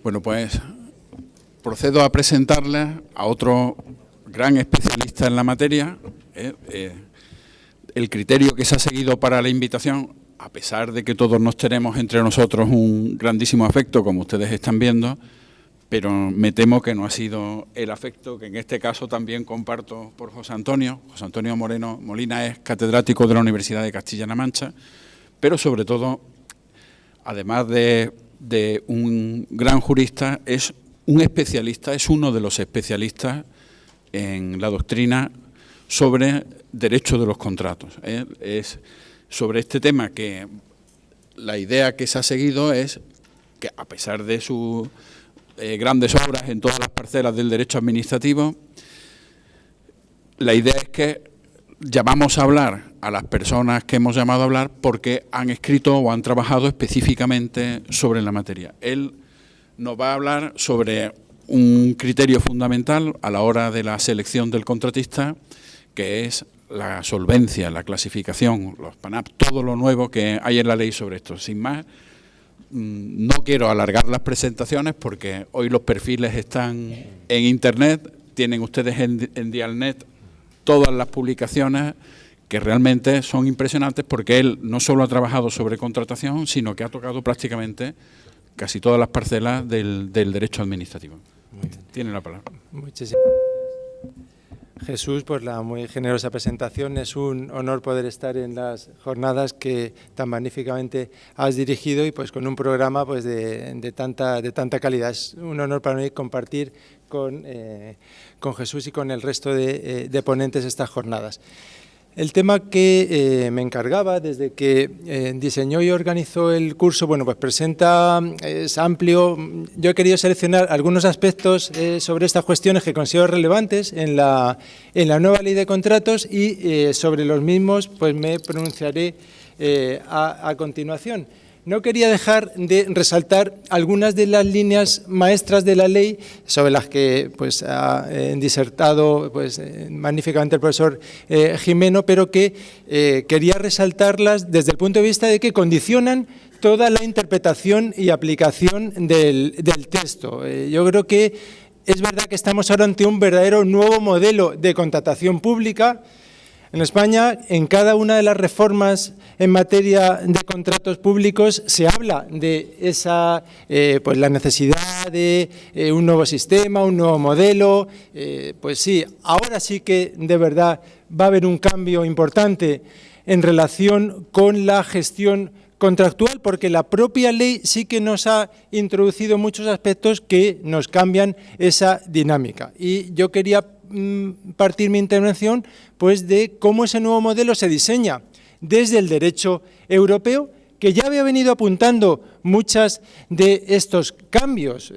Bueno, pues procedo a presentarles a otro gran especialista en la materia. El criterio que se ha seguido para la invitación, a pesar de que todos nos tenemos entre nosotros un grandísimo afecto, como ustedes están viendo, pero me temo que no ha sido el afecto que en este caso también comparto por José Antonio. José Antonio Moreno Molina es catedrático de la Universidad de Castilla-La Mancha, pero sobre todo, además de un gran jurista, es un especialista, es uno de los especialistas en la doctrina sobre derecho de los contratos. Es sobre este tema que la idea que se ha seguido es que, a pesar de sus grandes obras en todas las parcelas del derecho administrativo, la idea es que llamamos a hablar a las personas que hemos llamado a hablar porque han escrito o han trabajado específicamente sobre la materia. Él nos va a hablar sobre un criterio fundamental a la hora de la selección del contratista, que es la solvencia, la clasificación, los PANAP, todo lo nuevo que hay en la ley sobre esto. Sin más, no quiero alargar las presentaciones porque hoy los perfiles están en Internet, tienen ustedes en Dialnet todas las publicaciones que realmente son impresionantes, porque él no solo ha trabajado sobre contratación, sino que ha tocado prácticamente casi todas las parcelas del derecho administrativo. Tiene la palabra. Muchísimas gracias, Jesús, por la muy generosa presentación. Es un honor poder estar en las jornadas que tan magníficamente has dirigido y pues con un programa pues de tanta calidad. Es un honor para mí compartir con Jesús y con el resto de ponentes estas jornadas. El tema que me encargaba desde que diseñó y organizó el curso, bueno, pues es amplio. Yo he querido seleccionar algunos aspectos sobre estas cuestiones que considero relevantes en la nueva ley de contratos y sobre los mismos pues me pronunciaré a continuación. No quería dejar de resaltar algunas de las líneas maestras de la ley sobre las que pues, ha disertado pues, magníficamente el profesor Jimeno, pero que quería resaltarlas desde el punto de vista de que condicionan toda la interpretación y aplicación del texto. Yo creo que es verdad que estamos ahora ante un verdadero nuevo modelo de contratación pública. En España, en cada una de las reformas en materia de contratos públicos se habla de esa, pues la necesidad de un nuevo sistema, un nuevo modelo. Pues sí, ahora sí que de verdad va a haber un cambio importante en relación con la gestión contractual, porque la propia ley sí que nos ha introducido muchos aspectos que nos cambian esa dinámica. Y yo quería partir mi intervención pues de cómo ese nuevo modelo se diseña desde el derecho europeo, que ya había venido apuntando muchas de estos cambios,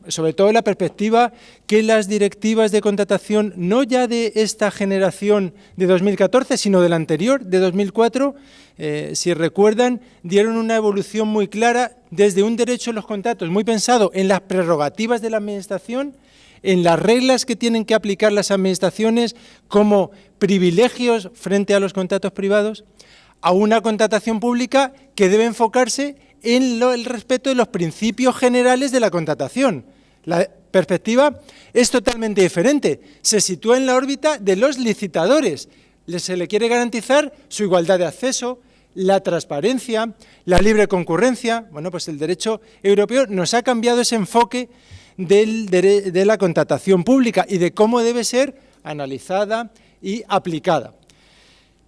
sobre todo en la perspectiva que las directivas de contratación, no ya de esta generación de 2014, sino de la anterior, de 2004, si recuerdan, dieron una evolución muy clara desde un derecho en los contratos muy pensado en las prerrogativas de la Administración, en las reglas que tienen que aplicar las administraciones como privilegios frente a los contratos privados, a una contratación pública que debe enfocarse en el respeto de los principios generales de la contratación. La perspectiva es totalmente diferente, se sitúa en la órbita de los licitadores. Se le quiere garantizar su igualdad de acceso, la transparencia, la libre concurrencia. Bueno, pues el derecho europeo nos ha cambiado ese enfoque de la contratación pública y de cómo debe ser analizada y aplicada.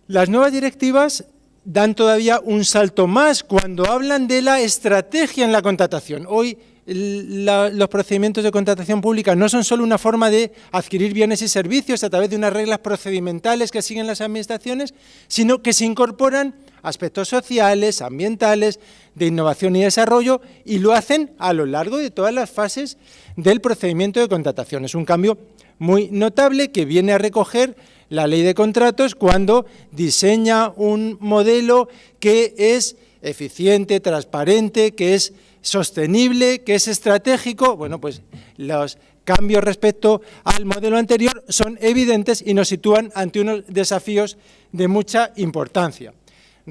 Las nuevas directivas dan todavía un salto más cuando hablan de la estrategia en la contratación. Hoy los procedimientos de contratación pública no son solo una forma de adquirir bienes y servicios a través de unas reglas procedimentales que siguen las administraciones, sino que se incorporan aspectos sociales, ambientales, de innovación y desarrollo, y lo hacen a lo largo de todas las fases del procedimiento de contratación. Es un cambio muy notable que viene a recoger la ley de contratos cuando diseña un modelo que es eficiente, transparente, que es sostenible, que es estratégico. Bueno, pues los cambios respecto al modelo anterior son evidentes y nos sitúan ante unos desafíos de mucha importancia.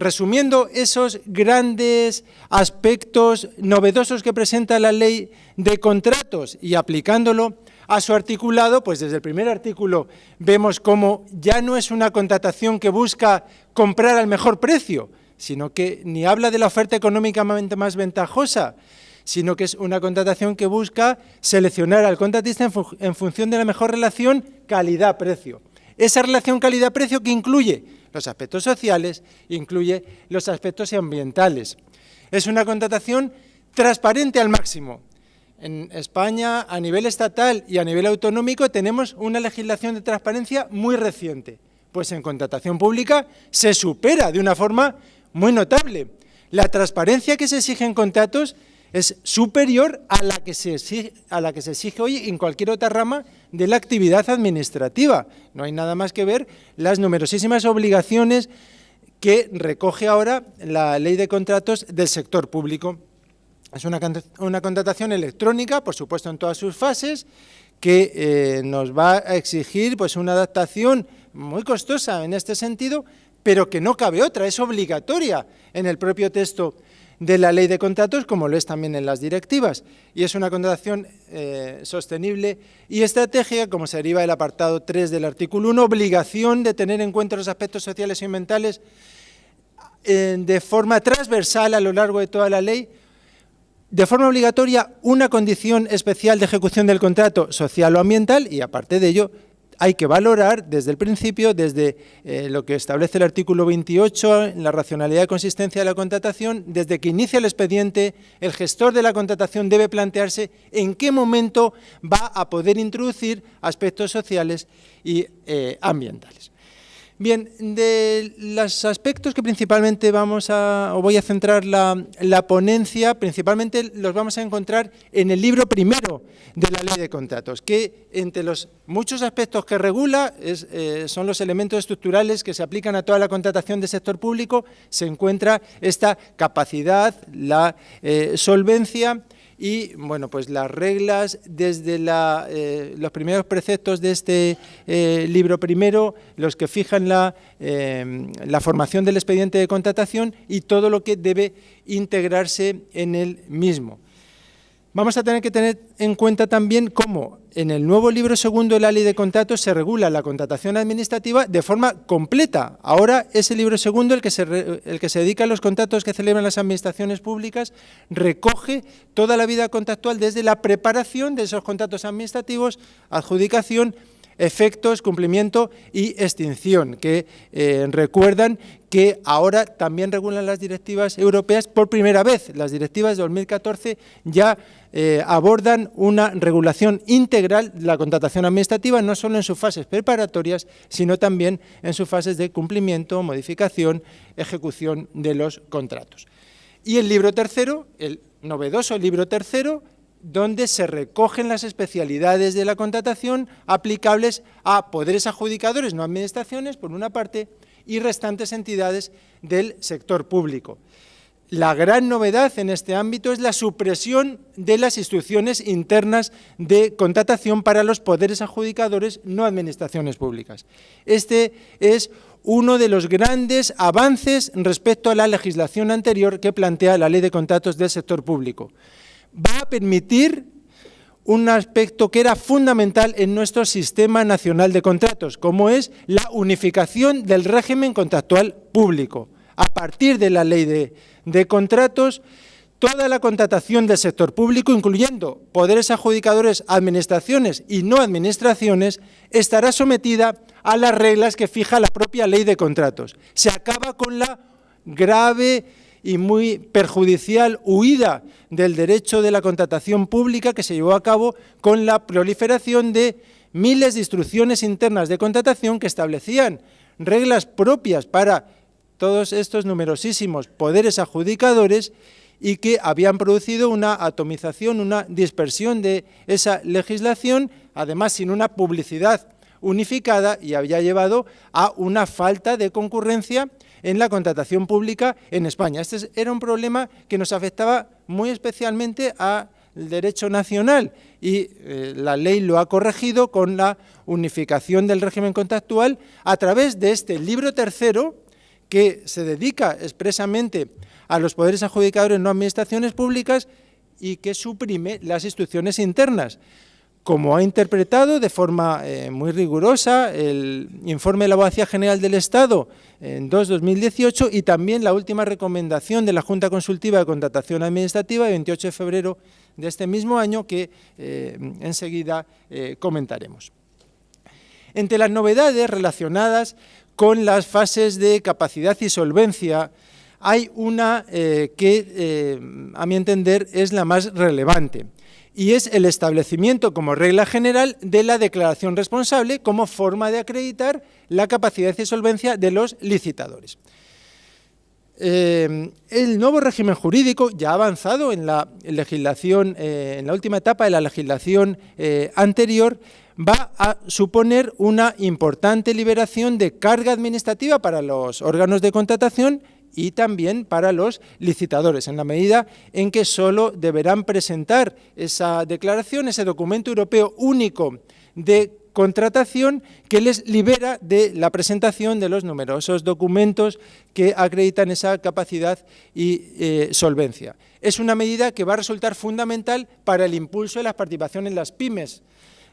resumiendo esos grandes aspectos novedosos que presenta la ley de contratos y aplicándolo a su articulado, pues desde el primer artículo vemos cómo ya no es una contratación que busca comprar al mejor precio, sino que ni habla de la oferta económicamente más ventajosa, sino que es una contratación que busca seleccionar al contratista en función de la mejor relación calidad-precio. Esa relación calidad-precio que incluye los aspectos sociales, incluye los aspectos ambientales. Es una contratación transparente al máximo. En España, a nivel estatal y a nivel autonómico, tenemos una legislación de transparencia muy reciente. Pues en contratación pública se supera de una forma muy notable. La transparencia que se exige en contratos es superior a la que se exige hoy en cualquier otra rama de la actividad administrativa. No hay nada más que ver las numerosísimas obligaciones que recoge ahora la Ley de Contratos del sector público. Es una contratación electrónica, por supuesto en todas sus fases, que nos va a exigir pues, una adaptación muy costosa en este sentido, pero que no cabe otra, es obligatoria en el propio texto de la Ley de Contratos, como lo es también en las directivas. Y es una contratación sostenible y estratégica, como se deriva del apartado 3 del artículo 1, obligación de tener en cuenta los aspectos sociales y ambientales de forma transversal a lo largo de toda la ley. De forma obligatoria, una condición especial de ejecución del contrato social o ambiental y, aparte de ello, hay que valorar desde el principio, desde lo que establece el artículo 28, en la racionalidad y consistencia de la contratación, desde que inicia el expediente, el gestor de la contratación debe plantearse en qué momento va a poder introducir aspectos sociales y ambientales. Bien, de los aspectos que principalmente voy a centrar la ponencia, principalmente los vamos a encontrar en el libro primero de la Ley de Contratos, que entre los muchos aspectos que regula son los elementos estructurales que se aplican a toda la contratación del sector público, se encuentra esta capacidad, la solvencia y, bueno, pues las reglas desde los primeros preceptos de este libro primero, los que fijan la formación del expediente de contratación y todo lo que debe integrarse en el mismo. Vamos a tener que tener en cuenta también cómo en el nuevo libro segundo de la Ley de Contratos se regula la contratación administrativa de forma completa. Ahora es el libro segundo el que se dedica a los contratos que celebran las administraciones públicas, recoge toda la vida contractual desde la preparación de esos contratos administrativos, adjudicación, efectos, cumplimiento y extinción, que recuerdan que ahora también regulan las directivas europeas por primera vez. Las directivas de 2014 ya abordan una regulación integral de la contratación administrativa, no solo en sus fases preparatorias, sino también en sus fases de cumplimiento, modificación, ejecución de los contratos. Y el libro tercero, el novedoso libro tercero, donde se recogen las especialidades de la contratación aplicables a poderes adjudicadores, no administraciones, por una parte, y restantes entidades del sector público. La gran novedad en este ámbito es la supresión de las instrucciones internas de contratación para los poderes adjudicadores, no administraciones públicas. Este es uno de los grandes avances respecto a la legislación anterior que plantea la Ley de Contratos del sector público. Va a permitir un aspecto que era fundamental en nuestro sistema nacional de contratos, como es la unificación del régimen contractual público. A partir de la Ley de Contratos, toda la contratación del sector público, incluyendo poderes adjudicadores, administraciones y no administraciones, estará sometida a las reglas que fija la propia Ley de Contratos. Se acaba con la grave y muy perjudicial huida del derecho de la contratación pública que se llevó a cabo con la proliferación de miles de instrucciones internas de contratación que establecían reglas propias para todos estos numerosísimos poderes adjudicadores y que habían producido una atomización, una dispersión de esa legislación, además sin una publicidad unificada, y había llevado a una falta de concurrencia en la contratación pública en España. Este era un problema que nos afectaba muy especialmente al derecho nacional y la ley lo ha corregido con la unificación del régimen contractual a través de este libro tercero que se dedica expresamente a los poderes adjudicadores no administraciones públicas y que suprime las instrucciones internas, como ha interpretado de forma muy rigurosa el informe de la Abogacía General del Estado en 2018 y también la última recomendación de la Junta Consultiva de Contratación Administrativa de 28 de febrero de este mismo año que enseguida comentaremos. Entre las novedades relacionadas con las fases de capacidad y solvencia hay una que, a mi entender, es la más relevante, y es el establecimiento como regla general de la declaración responsable como forma de acreditar la capacidad y solvencia de los licitadores. El nuevo régimen jurídico ya ha avanzado en la legislación, en la última etapa de la legislación anterior, va a suponer una importante liberación de carga administrativa para los órganos de contratación y también para los licitadores, en la medida en que solo deberán presentar esa declaración, ese documento europeo único de contratación que les libera de la presentación de los numerosos documentos que acreditan esa capacidad y solvencia. Es una medida que va a resultar fundamental para el impulso de la participación en las pymes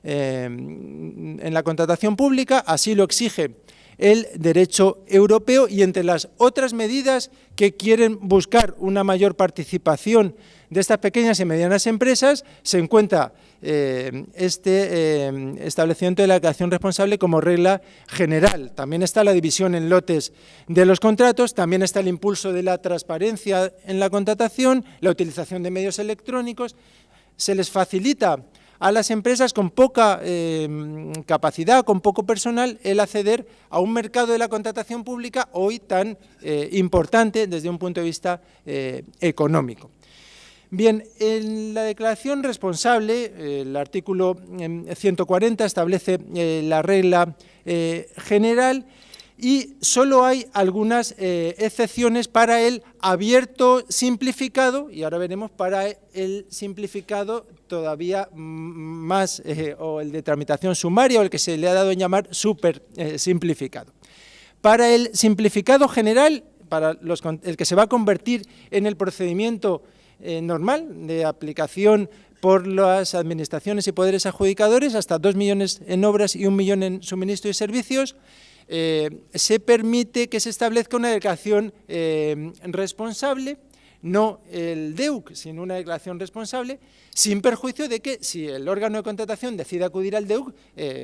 en la contratación pública, así lo exige el derecho europeo, y entre las otras medidas que quieren buscar una mayor participación de estas pequeñas y medianas empresas se encuentra establecimiento de la declaración responsable como regla general. También está la división en lotes de los contratos, también está el impulso de la transparencia en la contratación, la utilización de medios electrónicos. Se les facilita a las empresas con poca capacidad, con poco personal, el acceder a un mercado de la contratación pública hoy tan importante desde un punto de vista económico. Bien, en la declaración responsable, el artículo 140 establece la regla general y solo hay algunas excepciones para el abierto simplificado, y ahora veremos para el simplificado todavía más, o el de tramitación sumaria, o el que se le ha dado en llamar súper simplificado. Para el simplificado general, para el que se va a convertir en el procedimiento normal de aplicación por las administraciones y poderes adjudicadores, hasta 2 millones en obras y 1 millón en suministro y servicios, se permite que se establezca una declaración responsable, no el DEUC, sino una declaración responsable, sin perjuicio de que si el órgano de contratación decide acudir al DEUC,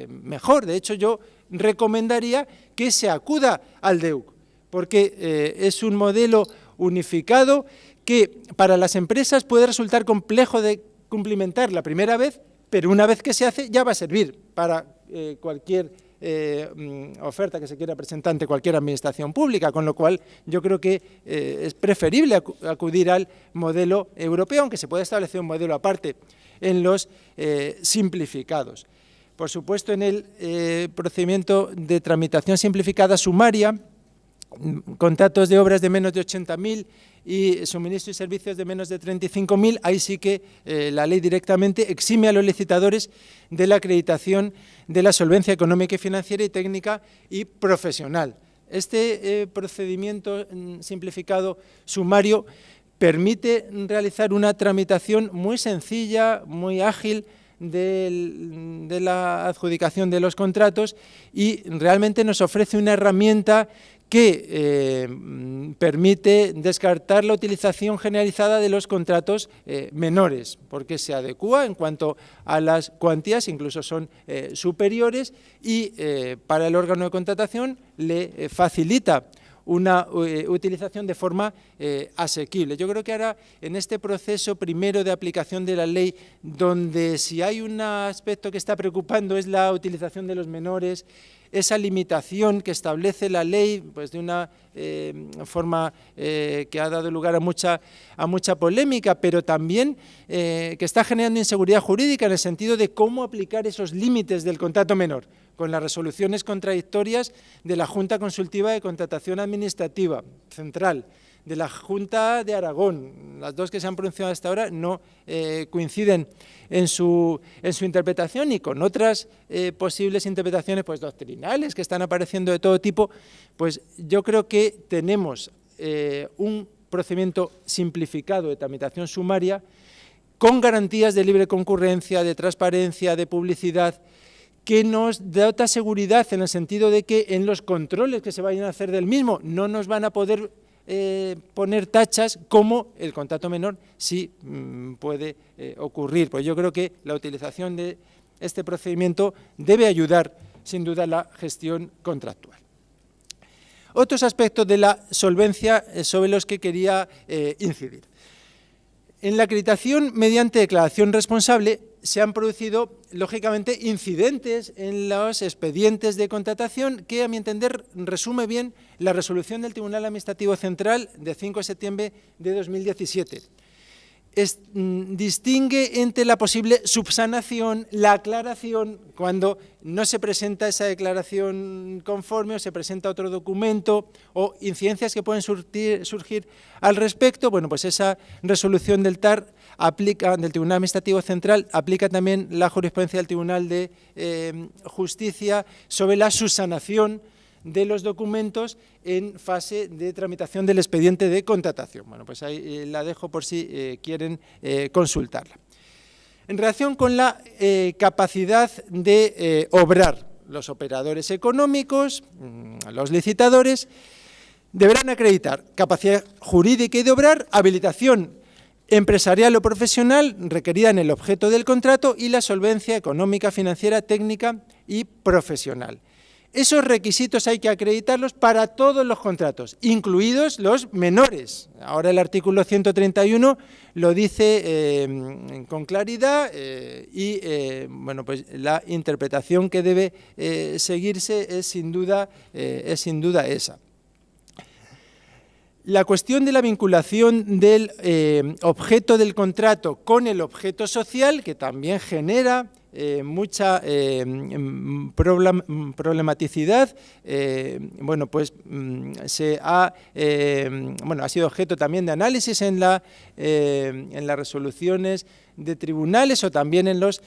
mejor. De hecho, yo recomendaría que se acuda al DEUC, porque es un modelo unificado que para las empresas puede resultar complejo de cumplimentar la primera vez, pero una vez que se hace ya va a servir para cualquier oferta que se quiera presentar ante cualquier administración pública, con lo cual yo creo que es preferible acudir al modelo europeo, aunque se puede establecer un modelo aparte en los simplificados. Por supuesto, en el procedimiento de tramitación simplificada sumaria, contratos de obras de menos de 80.000 y suministro y servicios de menos de 35.000, ahí sí que la ley directamente exime a los licitadores de la acreditación de la solvencia económica y financiera y técnica y profesional. Este procedimiento simplificado sumario permite realizar una tramitación muy sencilla, muy ágil, de la adjudicación de los contratos, y realmente nos ofrece una herramienta que permite descartar la utilización generalizada de los contratos menores, porque se adecúa en cuanto a las cuantías, incluso son superiores, y para el órgano de contratación le facilita una utilización de forma asequible. Yo creo que ahora, en este proceso primero de aplicación de la ley, donde si hay un aspecto que está preocupando es la utilización de los menores, esa limitación que establece la ley, pues de una forma que ha dado lugar a mucha polémica, pero también que está generando inseguridad jurídica en el sentido de cómo aplicar esos límites del contrato menor, con las resoluciones contradictorias de la Junta Consultiva de Contratación Administrativa Central de la Junta de Aragón. Las dos que se han pronunciado hasta ahora no coinciden en su interpretación, y con otras posibles interpretaciones pues, doctrinales que están apareciendo de todo tipo, pues yo creo que tenemos un procedimiento simplificado de tramitación sumaria con garantías de libre concurrencia, de transparencia, de publicidad, que nos da seguridad en el sentido de que en los controles que se vayan a hacer del mismo no nos van a poder poner tachas, como el contrato menor sí puede ocurrir. Pues yo creo que la utilización de este procedimiento debe ayudar sin duda a la gestión contractual. Otros aspectos de la solvencia sobre los que quería incidir. En la acreditación mediante declaración responsable se han producido, lógicamente, incidentes en los expedientes de contratación que, a mi entender, resume bien la resolución del Tribunal Administrativo Central de 5 de septiembre de 2017. Distingue entre la posible subsanación, la aclaración, cuando no se presenta esa declaración conforme o se presenta otro documento, o incidencias que pueden surgir al respecto. Bueno, pues esa resolución del TAR del Tribunal Administrativo Central aplica también la jurisprudencia del Tribunal de Justicia sobre la subsanación de los documentos en fase de tramitación del expediente de contratación. Bueno, pues ahí la dejo por si quieren consultarla. En relación con la capacidad de obrar, los operadores económicos, los licitadores, deberán acreditar capacidad jurídica y de obrar, habilitación empresarial o profesional requerida en el objeto del contrato y la solvencia económica, financiera, técnica y profesional. Esos requisitos hay que acreditarlos para todos los contratos, incluidos los menores. Ahora el artículo 131 lo dice con claridad y bueno, pues la interpretación que debe seguirse es sin duda esa. La cuestión de la vinculación del objeto del contrato con el objeto social, que también genera mucha problematicidad, bueno, pues ha sido objeto también de análisis en las resoluciones de tribunales o también en los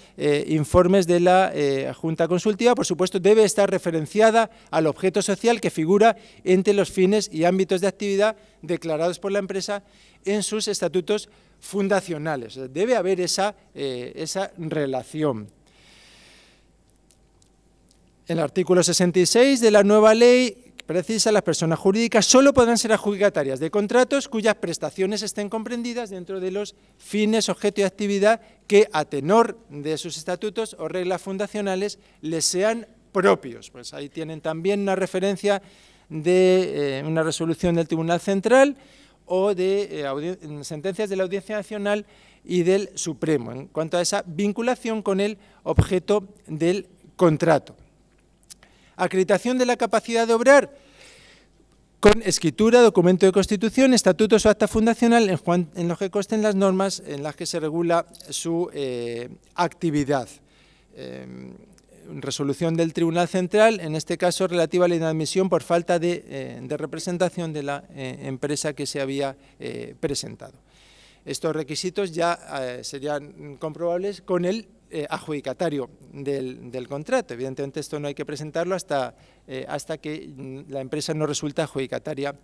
informes de la Junta Consultiva. Por supuesto, debe estar referenciada al objeto social que figura entre los fines y ámbitos de actividad declarados por la empresa en sus estatutos fundacionales. Debe haber esa relación. El artículo 66 de la nueva ley precisa: las personas jurídicas solo podrán ser adjudicatarias de contratos cuyas prestaciones estén comprendidas dentro de los fines, objeto y actividad que, a tenor de sus estatutos o reglas fundacionales, les sean propios. Pues ahí tienen también una referencia de una resolución del Tribunal Central o de sentencias de la Audiencia Nacional y del Supremo en cuanto a esa vinculación con el objeto del contrato. Acreditación de la capacidad de obrar con escritura, documento de constitución, estatutos o acta fundacional en lo que consten las normas en las que se regula su actividad. Resolución del Tribunal Central, en este caso relativa a la inadmisión por falta de representación de la empresa que se había presentado. Estos requisitos ya serían comprobables con el adjudicatario del contrato. Evidentemente esto no hay que presentarlo hasta que la empresa no resulta adjudicataria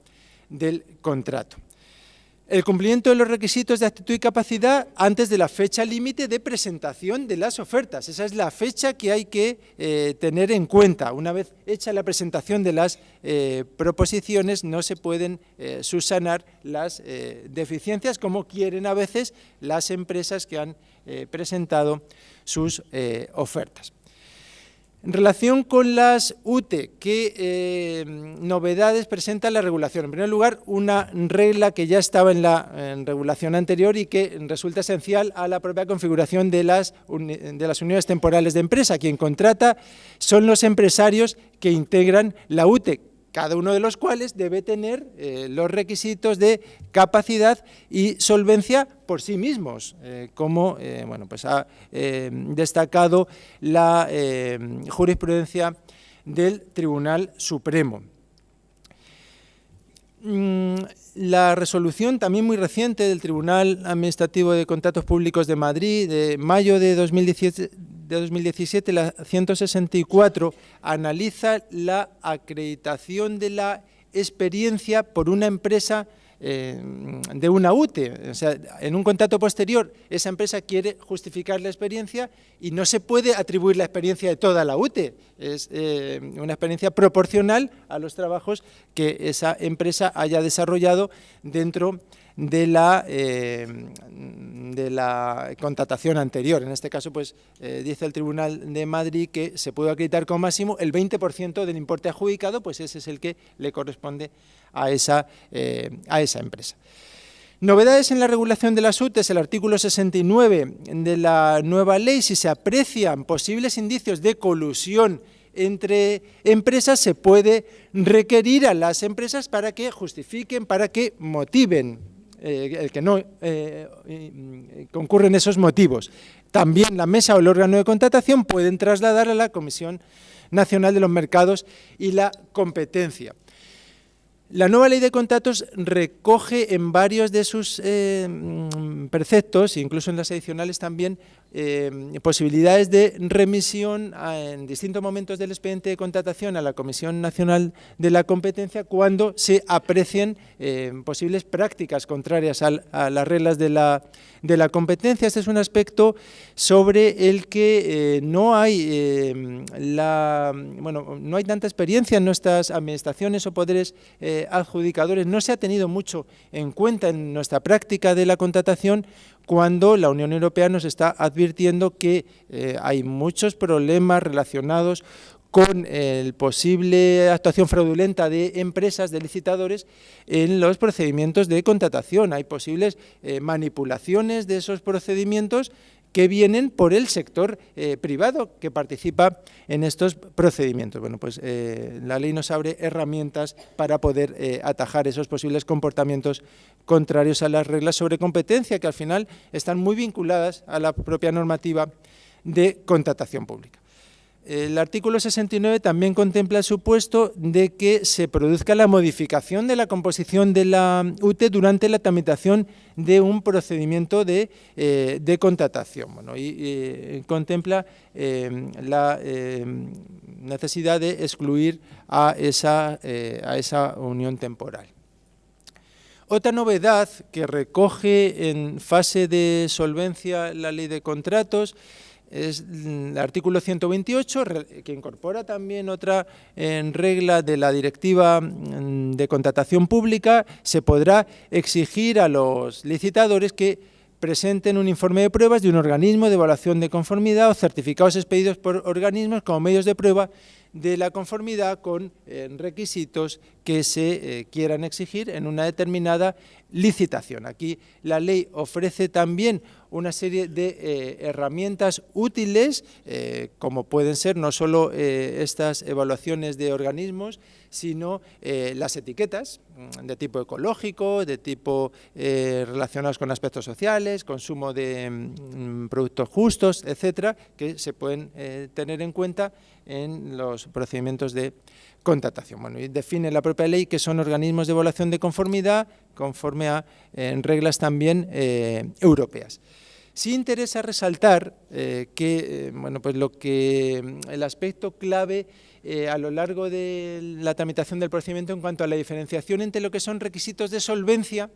del contrato. El cumplimiento de los requisitos de actitud y capacidad antes de la fecha límite de presentación de las ofertas. Esa es la fecha que hay que tener en cuenta. Una vez hecha la presentación de las proposiciones, no se pueden subsanar las deficiencias, como quieren a veces las empresas que han presentado sus ofertas. En relación con las UTE, ¿qué novedades presenta la regulación? En primer lugar, una regla que ya estaba en la regulación anterior y que resulta esencial a la propia configuración de las unidades temporales de empresa. Quien contrata son los empresarios que integran la UTE, cada uno de los cuales debe tener los requisitos de capacidad y solvencia por sí mismos, como bueno, pues ha destacado la jurisprudencia del Tribunal Supremo. la resolución también muy reciente del Tribunal Administrativo de Contratos Públicos de Madrid, de mayo de 2017, la 164, analiza la acreditación de la experiencia por una empresa de una UTE. O sea, en un contrato posterior, esa empresa quiere justificar la experiencia y no se puede atribuir la experiencia de toda la UTE. Es una experiencia proporcional a los trabajos que esa empresa haya desarrollado dentro de la contratación anterior. En este caso, pues dice el Tribunal de Madrid que se puede acreditar como máximo el 20% del importe adjudicado, pues ese es el que le corresponde a esa empresa. Novedades en la regulación de las UTEs: el artículo 69 de la nueva ley. Si se aprecian posibles indicios de colusión entre empresas, se puede requerir a las empresas para que justifiquen, para que motiven el que no concurren esos motivos. También la mesa o el órgano de contratación pueden trasladar a la Comisión Nacional de los Mercados y la Competencia. La nueva ley de contratos recoge en varios de sus preceptos, incluso en las adicionales también, posibilidades de remisión en distintos momentos del expediente de contratación a la Comisión Nacional de la Competencia cuando se aprecien posibles prácticas contrarias a las reglas de la competencia. Este es un aspecto sobre el que no hay tanta experiencia en nuestras administraciones o poderes adjudicadores. No se ha tenido mucho en cuenta en nuestra práctica de la contratación, cuando la Unión Europea nos está advirtiendo que hay muchos problemas relacionados con el posible actuación fraudulenta de empresas, de licitadores, en los procedimientos de contratación. Hay posibles manipulaciones de esos procedimientos que vienen por el sector privado que participa en estos procedimientos. Bueno, pues la ley nos abre herramientas para poder atajar esos posibles comportamientos contrarios a las reglas sobre competencia, que al final están muy vinculadas a la propia normativa de contratación pública. El artículo 69 también contempla el supuesto de que se produzca la modificación de la composición de la UTE durante la tramitación de un procedimiento de contratación. Bueno, y contempla la necesidad de excluir a esa unión temporal. Otra novedad que recoge en fase de solvencia la ley de contratos es el artículo 128, que incorpora también otra regla de la Directiva de Contratación Pública. Se podrá exigir a los licitadores que presenten un informe de pruebas de un organismo de evaluación de conformidad o certificados expedidos por organismos como medios de prueba de la conformidad con requisitos que se quieran exigir en una determinada licitación. Aquí la ley ofrece también una serie de herramientas útiles, como pueden ser no solo estas evaluaciones de organismos, sino las etiquetas de tipo ecológico, de tipo relacionados con aspectos sociales, consumo de productos justos, etcétera, que se pueden tener en cuenta en los procedimientos de contratación. Bueno, y define la propia ley que son organismos de evaluación de conformidad conforme a reglas también europeas. Sí interesa resaltar que el aspecto clave a lo largo de la tramitación del procedimiento en cuanto a la diferenciación entre lo que son requisitos de solvencia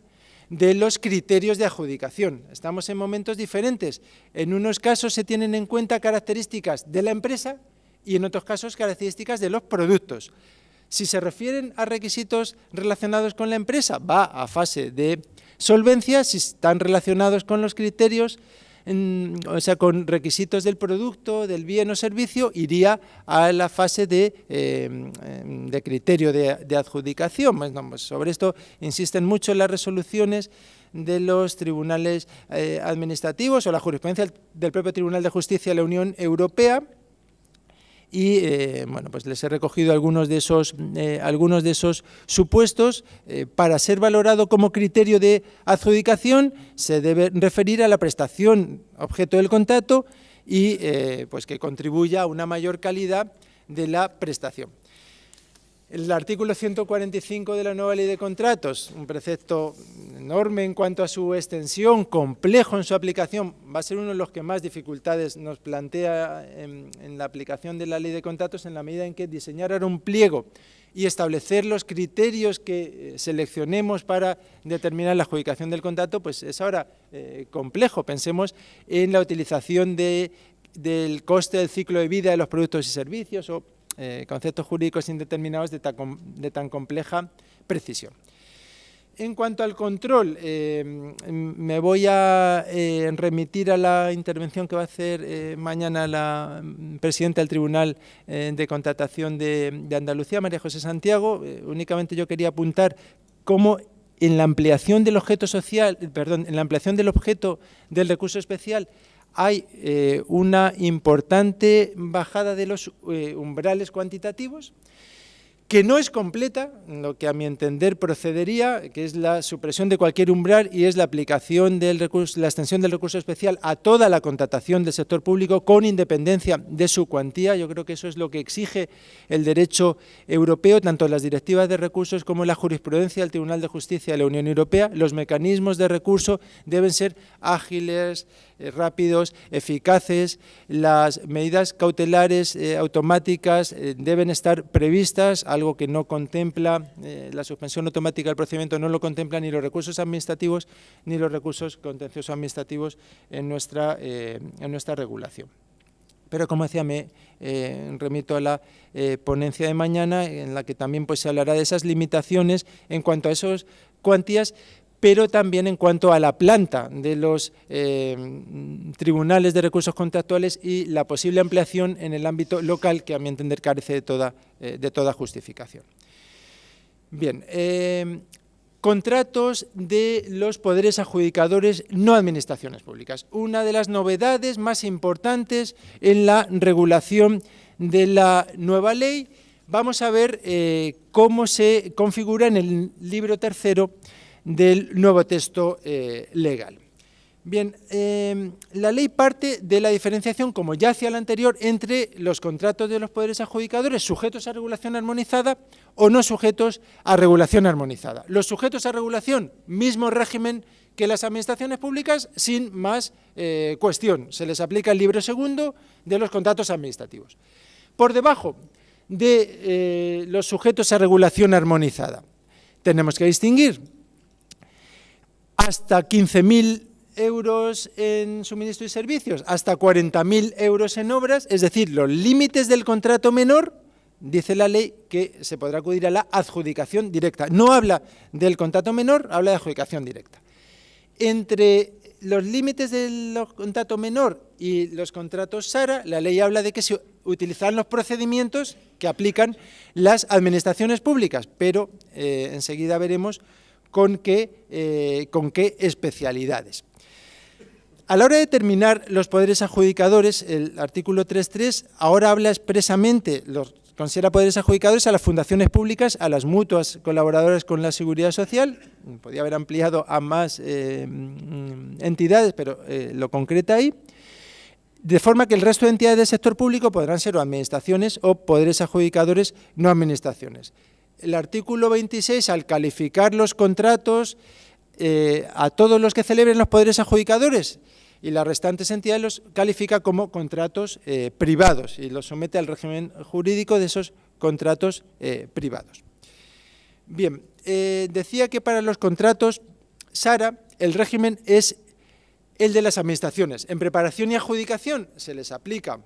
de los criterios de adjudicación. Estamos en momentos diferentes. En unos casos se tienen en cuenta características de la empresa y en otros casos características de los productos. Si se refieren a requisitos relacionados con la empresa, va a fase de solvencia. Si están relacionados con los criterios, o sea, con requisitos del producto, del bien o servicio, iría a la fase de criterio de adjudicación. Bueno, pues sobre esto insisten mucho las resoluciones de los tribunales administrativos o la jurisprudencia del propio Tribunal de Justicia de la Unión Europea. Y pues les he recogido algunos de esos supuestos. Para ser valorado como criterio de adjudicación se debe referir a la prestación objeto del contrato y pues que contribuya a una mayor calidad de la prestación. El artículo 145 de la nueva Ley de Contratos, un precepto enorme en cuanto a su extensión, complejo en su aplicación, va a ser uno de los que más dificultades nos plantea en la aplicación de la Ley de Contratos, en la medida en que diseñar ahora un pliego y establecer los criterios que seleccionemos para determinar la adjudicación del contrato, pues es ahora complejo. Pensemos en la utilización del coste del ciclo de vida de los productos y servicios o conceptos jurídicos indeterminados de tan compleja precisión. En cuanto al control, me voy a remitir a la intervención que va a hacer mañana la presidenta del Tribunal de Contratación de Andalucía, María José Santiago. Únicamente yo quería apuntar cómo en la ampliación del objeto social, en la ampliación del objeto del recurso especial, hay una importante bajada de los umbrales cuantitativos, que no es completa, lo que a mi entender procedería, que es la supresión de cualquier umbral y es la aplicación del recurso, la extensión del recurso especial a toda la contratación del sector público con independencia de su cuantía. Yo creo que eso es lo que exige el derecho europeo, tanto en las directivas de recursos como en la jurisprudencia del Tribunal de Justicia de la Unión Europea. Los mecanismos de recurso deben ser ágiles, rápidos, eficaces, las medidas cautelares automáticas deben estar previstas, algo que no contempla la suspensión automática del procedimiento, no lo contempla ni los recursos administrativos ni los recursos contenciosos administrativos en nuestra regulación. Pero, como decía, me remito a la ponencia de mañana, en la que también pues, se hablará de esas limitaciones en cuanto a esas cuantías, pero también en cuanto a la planta de los tribunales de recursos contractuales y la posible ampliación en el ámbito local, que a mi entender carece de toda justificación. Bien, contratos de los poderes adjudicadores no administraciones públicas. Una de las novedades más importantes en la regulación de la nueva ley. Vamos a ver cómo se configura en el libro tercero del nuevo texto legal. Bien, la ley parte de la diferenciación, como ya hacía la anterior, entre los contratos de los poderes adjudicadores sujetos a regulación armonizada o no sujetos a regulación armonizada. Los sujetos a regulación, mismo régimen que las administraciones públicas, sin más cuestión. Se les aplica el libro segundo de los contratos administrativos. Por debajo de los sujetos a regulación armonizada, tenemos que distinguir hasta 15.000 euros en suministro y servicios, hasta 40.000 euros en obras, es decir, los límites del contrato menor, dice la ley que se podrá acudir a la adjudicación directa. No habla del contrato menor, habla de adjudicación directa. Entre los límites del contrato menor y los contratos SARA, la ley habla de que se utilizarán los procedimientos que aplican las administraciones públicas, pero enseguida veremos con qué especialidades. A la hora de determinar los poderes adjudicadores, el artículo 3.3 ahora habla expresamente, considera poderes adjudicadores a las fundaciones públicas, a las mutuas colaboradoras con la Seguridad Social, podía haber ampliado a más entidades, pero lo concreta ahí, de forma que el resto de entidades del sector público podrán ser o administraciones o poderes adjudicadores no administraciones. El artículo 26, al calificar los contratos a todos los que celebren los poderes adjudicadores y las restantes entidades, los califica como contratos privados y los somete al régimen jurídico de esos contratos privados. Bien, decía que para los contratos SARA el régimen es el de las administraciones. En preparación y adjudicación se les aplica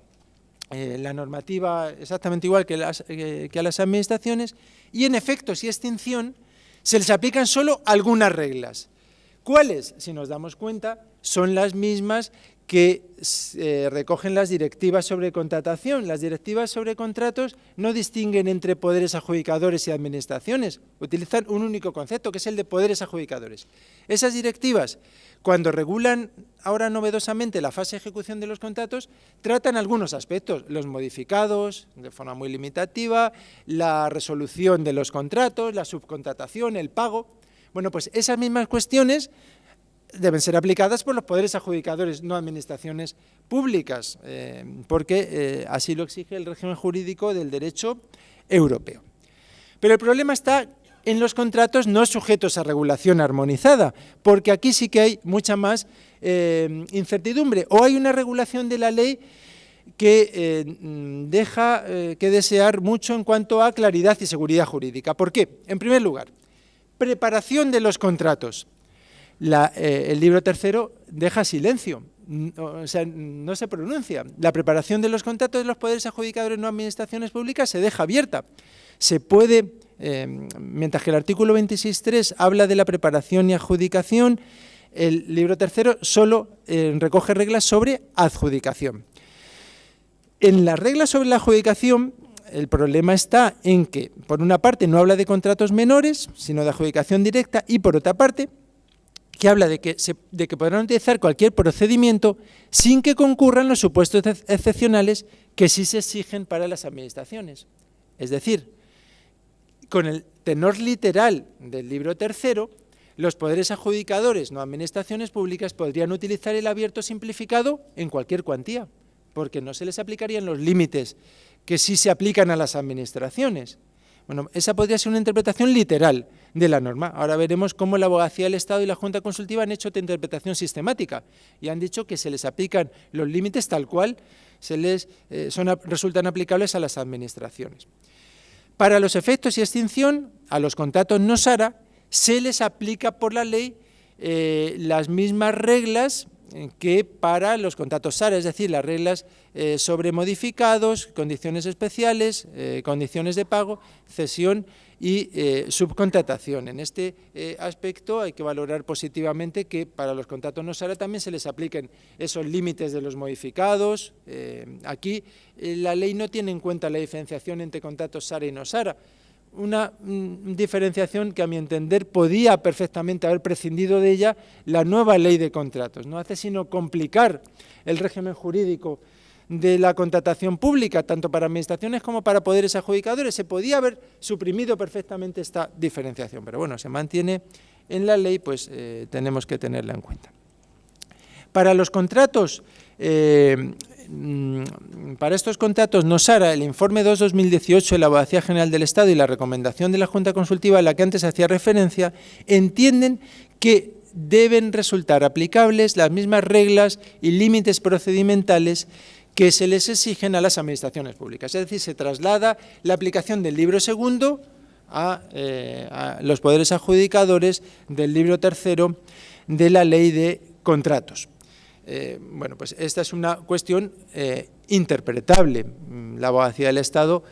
la normativa exactamente igual que a las administraciones, y en efectos y extinción se les aplican solo algunas reglas. ¿Cuáles? Si nos damos cuenta, son las mismas que recogen las directivas sobre contratación. Las directivas sobre contratos no distinguen entre poderes adjudicadores y administraciones, utilizan un único concepto, que es el de poderes adjudicadores. Esas directivas, cuando regulan ahora novedosamente la fase de ejecución de los contratos, tratan algunos aspectos, los modificados de forma muy limitativa, la resolución de los contratos, la subcontratación, el pago. Bueno, pues esas mismas cuestiones deben ser aplicadas por los poderes adjudicadores, no administraciones públicas, porque así lo exige el régimen jurídico del derecho europeo. Pero el problema está en los contratos no sujetos a regulación armonizada, porque aquí sí que hay mucha más incertidumbre, o hay una regulación de la ley que deja que desear mucho en cuanto a claridad y seguridad jurídica. ¿Por qué? En primer lugar, preparación de los contratos. El libro tercero deja silencio, o sea, no se pronuncia. La preparación de los contratos de los poderes adjudicadores no administraciones públicas se deja abierta. Se puede, mientras que el artículo 26.3 habla de la preparación y adjudicación, el libro tercero solo recoge reglas sobre adjudicación. En las reglas sobre la adjudicación, el problema está en que, por una parte, no habla de contratos menores, sino de adjudicación directa, y por otra parte, que habla de que podrán utilizar cualquier procedimiento sin que concurran los supuestos excepcionales que sí se exigen para las administraciones. Es decir, con el tenor literal del libro tercero, los poderes adjudicadores, no administraciones públicas, podrían utilizar el abierto simplificado en cualquier cuantía, porque no se les aplicarían los límites que sí se aplican a las administraciones. Bueno, esa podría ser una interpretación literal de la norma. Ahora veremos cómo la Abogacía del Estado y la Junta Consultiva han hecho otra interpretación sistemática y han dicho que se les aplican los límites tal cual resultan aplicables a las administraciones. Para los efectos y extinción, a los contratos no SARA se les aplica por la ley las mismas reglas que para los contratos SARA, es decir, las reglas sobre modificados, condiciones especiales, condiciones de pago, cesión y subcontratación. En este aspecto hay que valorar positivamente que para los contratos no SARA también se les apliquen esos límites de los modificados. Aquí la ley no tiene en cuenta la diferenciación entre contratos SARA y no SARA, una diferenciación que a mi entender podía perfectamente haber prescindido de ella la nueva ley de contratos. No hace sino complicar el régimen jurídico de la contratación pública, tanto para administraciones como para poderes adjudicadores. Se podía haber suprimido perfectamente esta diferenciación, pero bueno, se mantiene en la ley, pues tenemos que tenerla en cuenta. Para los contratos, para estos contratos no SARA, el informe 2/2018 de la Abogacía General del Estado y la recomendación de la Junta Consultiva a la que antes hacía referencia, entienden que deben resultar aplicables las mismas reglas y límites procedimentales que se les exigen a las administraciones públicas. Es decir, se traslada la aplicación del libro segundo a los poderes adjudicadores del libro tercero de la ley de contratos. Bueno, pues esta es una cuestión interpretable. La Abogacía del Estado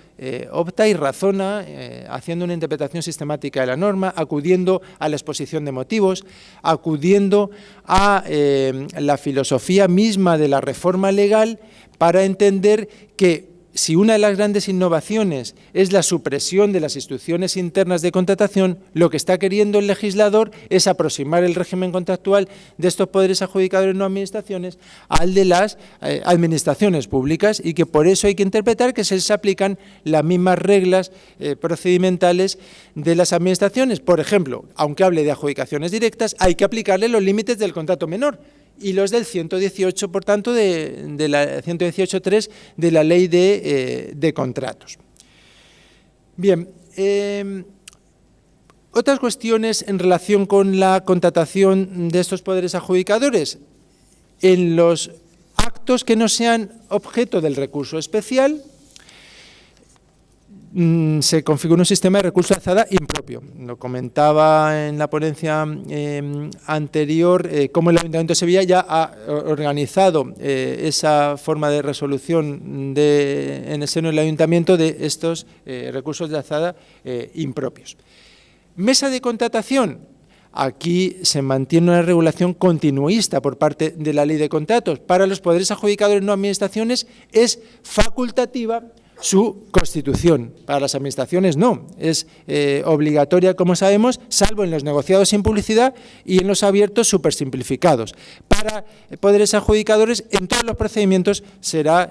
opta y razona haciendo una interpretación sistemática de la norma, acudiendo a la exposición de motivos, acudiendo a la filosofía misma de la reforma legal para entender que si una de las grandes innovaciones es la supresión de las instrucciones internas de contratación, lo que está queriendo el legislador es aproximar el régimen contractual de estos poderes adjudicadores no administraciones al de las administraciones públicas y que por eso hay que interpretar que se les aplican las mismas reglas procedimentales de las administraciones. Por ejemplo, aunque hable de adjudicaciones directas, hay que aplicarle los límites del contrato menor y los del 118, por tanto, de la 118.3 de la Ley de Contratos. Bien, otras cuestiones en relación con la contratación de estos poderes adjudicadores. En los actos que no sean objeto del recurso especial, se configura un sistema de recurso de alzada impropio. Lo comentaba en la ponencia anterior, cómo el Ayuntamiento de Sevilla ya ha organizado esa forma de resolución en el seno del Ayuntamiento de estos recursos de alzada impropios. Mesa de contratación. Aquí se mantiene una regulación continuista por parte de la Ley de Contratos. Para los poderes adjudicadores no administraciones es facultativa su constitución. Para las administraciones no, es obligatoria, como sabemos, salvo en los negociados sin publicidad y en los abiertos supersimplificados. Para poderes adjudicadores, en todos los procedimientos será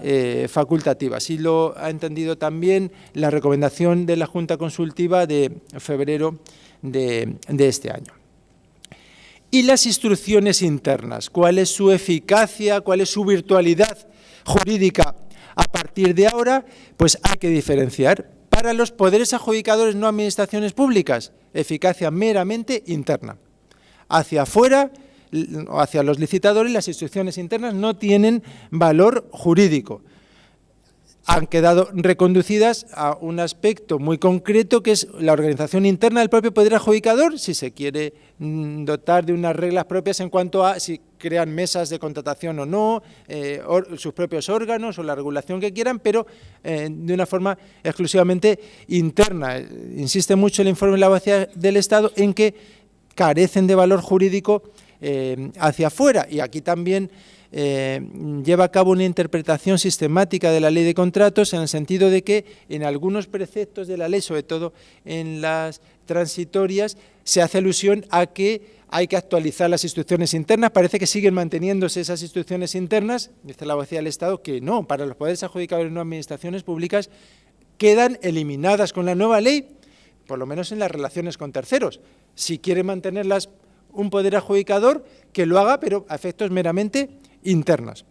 facultativa. Así lo ha entendido también la recomendación de la Junta Consultiva de febrero de este año. Y las instrucciones internas, ¿cuál es su eficacia, cuál es su virtualidad jurídica? A partir de ahora, pues hay que diferenciar. para los poderes adjudicadores, no administraciones públicas, eficacia meramente interna. Hacia afuera, o hacia los licitadores, las instrucciones internas no tienen valor jurídico. Han quedado reconducidas a un aspecto muy concreto, que es la organización interna del propio poder adjudicador, si se quiere dotar de unas reglas propias en cuanto a si crean mesas de contratación o no, sus propios órganos o la regulación que quieran, pero de una forma exclusivamente interna. Insiste mucho el informe de la Abogacía del Estado en que carecen de valor jurídico hacia afuera, y aquí también lleva a cabo una interpretación sistemática de la ley de contratos, en el sentido de que en algunos preceptos de la ley, sobre todo en las transitorias, se hace alusión a que hay que actualizar las instrucciones internas. Parece que siguen manteniéndose esas instrucciones internas, dice la Abogacía del Estado, que no, para los poderes adjudicadores no administraciones públicas quedan eliminadas con la nueva ley, por lo menos en las relaciones con terceros. Si quiere mantenerlas un poder adjudicador, que lo haga, pero a efectos meramente internos.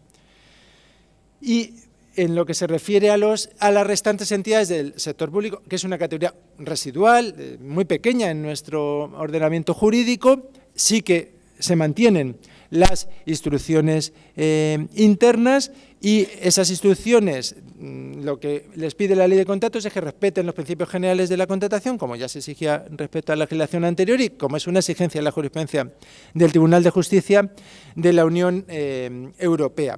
Y en lo que se refiere a las restantes entidades del sector público, que es una categoría residual, muy pequeña en nuestro ordenamiento jurídico, sí que se mantienen las instrucciones internas, y esas instrucciones, lo que les pide la ley de contratos es que respeten los principios generales de la contratación, como ya se exigía respecto a la legislación anterior y como es una exigencia de la jurisprudencia del Tribunal de Justicia de la Unión Europea.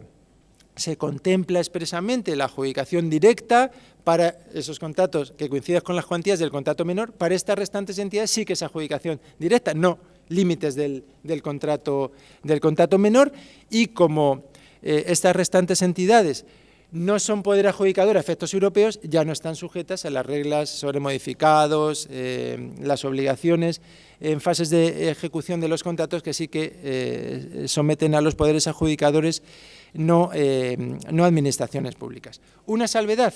Se contempla expresamente la adjudicación directa para esos contratos que coinciden con las cuantías del contrato menor. Para estas restantes entidades sí que es adjudicación directa, no límites del contrato menor, y como estas restantes entidades no son poder adjudicador a efectos europeos, ya no están sujetas a las reglas sobre modificados, las obligaciones en fases de ejecución de los contratos, que sí que someten a los poderes adjudicadores, no administraciones públicas. Una salvedad: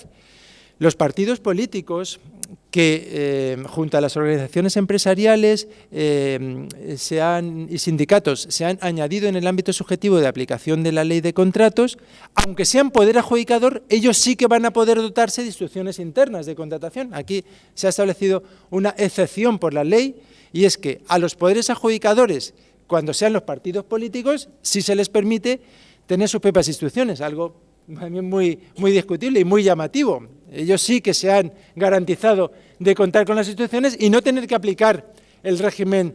los partidos políticos que junto a las organizaciones empresariales y sindicatos se han añadido en el ámbito subjetivo de aplicación de la ley de contratos, aunque sean poder adjudicador, ellos sí que van a poder dotarse de instrucciones internas de contratación. Aquí se ha establecido una excepción por la ley, y es que a los poderes adjudicadores, cuando sean los partidos políticos, sí se les permite tener sus propias instrucciones, algo también muy discutible y muy llamativo. Ellos sí que se han garantizado de contar con las instrucciones y no tener que aplicar el régimen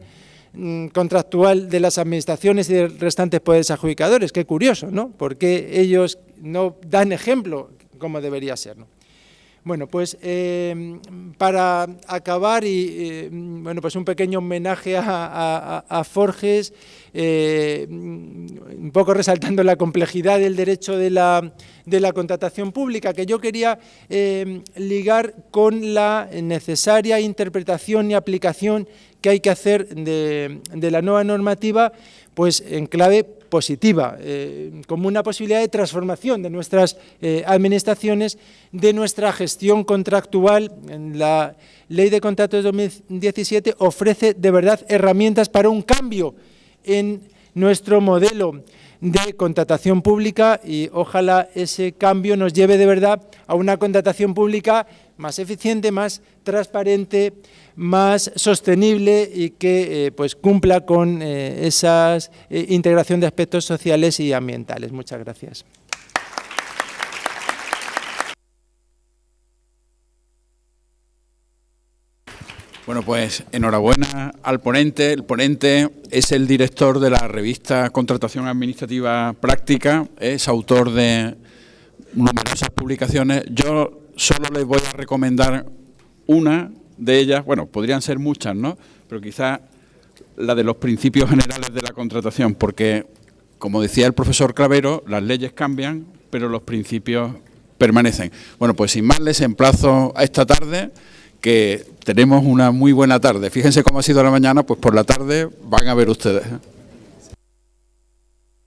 contractual de las administraciones y de restantes poderes adjudicadores. Qué curioso, ¿no? Porque ellos no dan ejemplo como debería ser, ¿no? Bueno, pues para acabar, bueno, pues un pequeño homenaje a Forges, un poco resaltando la complejidad del derecho de la contratación pública, que yo quería ligar con la necesaria interpretación y aplicación que hay que hacer de la nueva normativa, pues en clave positiva, como una posibilidad de transformación de nuestras administraciones, de nuestra gestión contractual. La Ley de Contratos de 2017 ofrece de verdad herramientas para un cambio en nuestro modelo de contratación pública, y ojalá ese cambio nos lleve de verdad a una contratación pública más eficiente, más transparente, más sostenible, y que pues cumpla con esa integración de aspectos sociales y ambientales. Muchas gracias. Bueno, pues enhorabuena al ponente. El ponente es el director de la revista Contratación Administrativa Práctica, es autor de numerosas publicaciones. Yo solo les voy a recomendar una de ellas, bueno, podrían ser muchas, ¿no? Pero quizá la de los principios generales de la contratación, porque, como decía el profesor Clavero, las leyes cambian, pero los principios permanecen. Bueno, pues sin más les emplazo a esta tarde, que tenemos una muy buena tarde. Fíjense cómo ha sido la mañana, pues por la tarde van a ver ustedes, ¿eh?